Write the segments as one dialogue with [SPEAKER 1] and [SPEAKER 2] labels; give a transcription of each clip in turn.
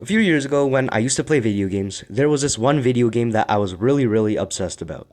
[SPEAKER 1] A few years ago, when I used to play video games, there was this one video game that I was really obsessed about.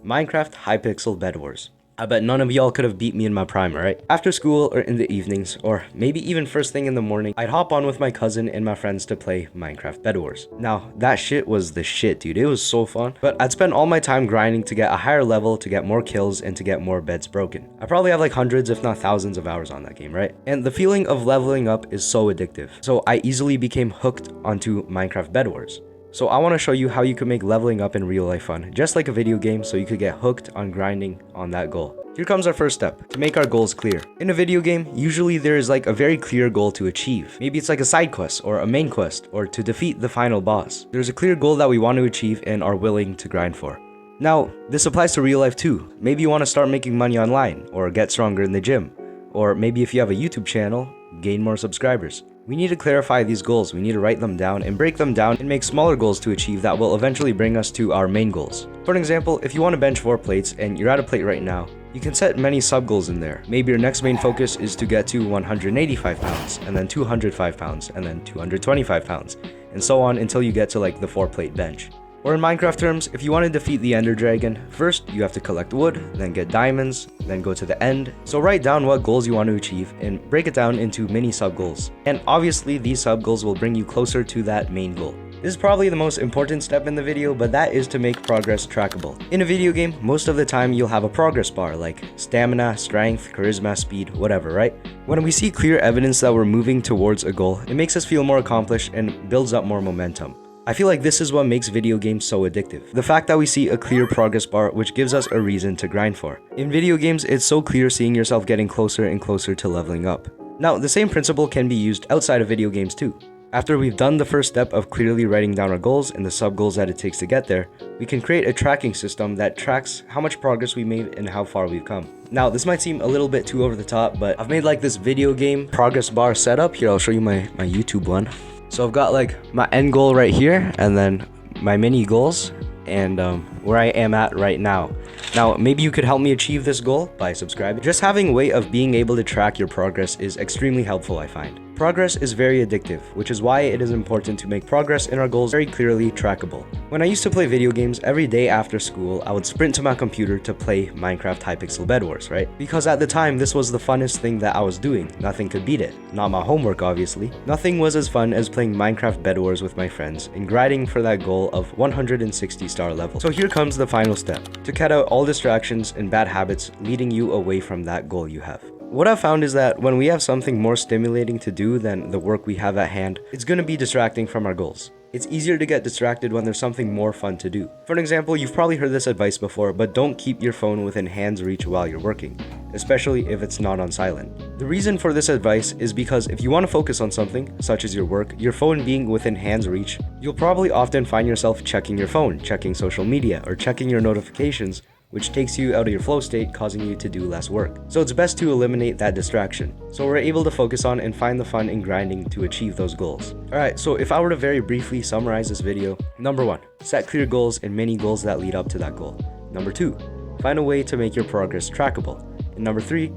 [SPEAKER 1] Minecraft Hypixel Bed Wars. I bet none of y'all could have beat me in my prime, right? After school or in the evenings, or maybe even first thing in the morning, I'd hop on with my cousin and my friends to play Minecraft Bed Wars. Now, that shit was the shit, dude. It was so fun. But I'd spend all my time grinding to get a higher level, to get more kills, and to get more beds broken. I probably have like hundreds, if not thousands of hours on that game, right? And the feeling of leveling up is so addictive. So I easily became hooked onto Minecraft Bed Wars. So I want to show you how you could make leveling up in real life fun, just like a video game, so you could get hooked on grinding on that goal. Here comes our first step, to make our goals clear. In a video game, usually there is like a very clear goal to achieve. Maybe it's like a side quest, or a main quest, or to defeat the final boss. There's a clear goal that we want to achieve and are willing to grind for. Now, this applies to real life too. Maybe you want to start making money online, or get stronger in the gym. Or maybe if you have a YouTube channel, gain more subscribers. We need to clarify these goals, we need to write them down and break them down and make smaller goals to achieve that will eventually bring us to our main goals. For an example, if you want to bench 4 plates and you're at a plate right now, you can set many sub-goals in there. Maybe your next main focus is to get to 185 pounds, and then 205 pounds, and then 225 pounds, and so on until you get to like the 4-plate bench. Or in Minecraft terms, if you want to defeat the Ender Dragon, first you have to collect wood, then get diamonds, then go to the end. So write down what goals you want to achieve and break it down into mini sub-goals. And obviously these sub-goals will bring you closer to that main goal. This is probably the most important step in the video, but that is to make progress trackable. In a video game, most of the time you'll have a progress bar like stamina, strength, charisma, speed, whatever, right? When we see clear evidence that we're moving towards a goal, it makes us feel more accomplished and builds up more momentum. I feel like this is what makes video games so addictive. The fact that we see a clear progress bar which gives us a reason to grind for. In video games, it's so clear seeing yourself getting closer and closer to leveling up. Now, the same principle can be used outside of video games too. After we've done the first step of clearly writing down our goals and the sub-goals that it takes to get there, we can create a tracking system that tracks how much progress we made and how far we've come. Now, this might seem a little bit too over the top, but I've made like this video game progress bar setup. Here, I'll show you my YouTube one. So I've got like my end goal right here, and then my mini goals, and where I am at right now. Now, maybe you could help me achieve this goal by subscribing. Just having a way of being able to track your progress is extremely helpful, I find. Progress is very addictive, which is why it is important to make progress in our goals very clearly trackable. When I used to play video games, every day after school, I would sprint to my computer to play Minecraft Hypixel Bed Wars, right? Because at the time, this was the funnest thing that I was doing. Nothing could beat it. Not my homework, obviously. Nothing was as fun as playing Minecraft Bed Wars with my friends and grinding for that goal of 160 star level. So here comes the final step, to cut out all distractions and bad habits leading you away from that goal you have. What I've found is that when we have something more stimulating to do than the work we have at hand, it's going to be distracting from our goals. It's easier to get distracted when there's something more fun to do. For an example, you've probably heard this advice before, but don't keep your phone within hand's reach while you're working, especially if it's not on silent. The reason for this advice is because if you want to focus on something, such as your work, your phone being within hand's reach, you'll probably often find yourself checking your phone, checking social media, or checking your notifications, which takes you out of your flow state, causing you to do less work. So it's best to eliminate that distraction, so we're able to focus on and find the fun in grinding to achieve those goals. Alright, so if I were to very briefly summarize this video, number 1, set clear goals and mini goals that lead up to that goal. Number 2, find a way to make your progress trackable. And number 3,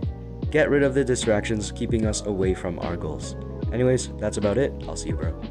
[SPEAKER 1] get rid of the distractions keeping us away from our goals. Anyways, that's about it. I'll see you, bro.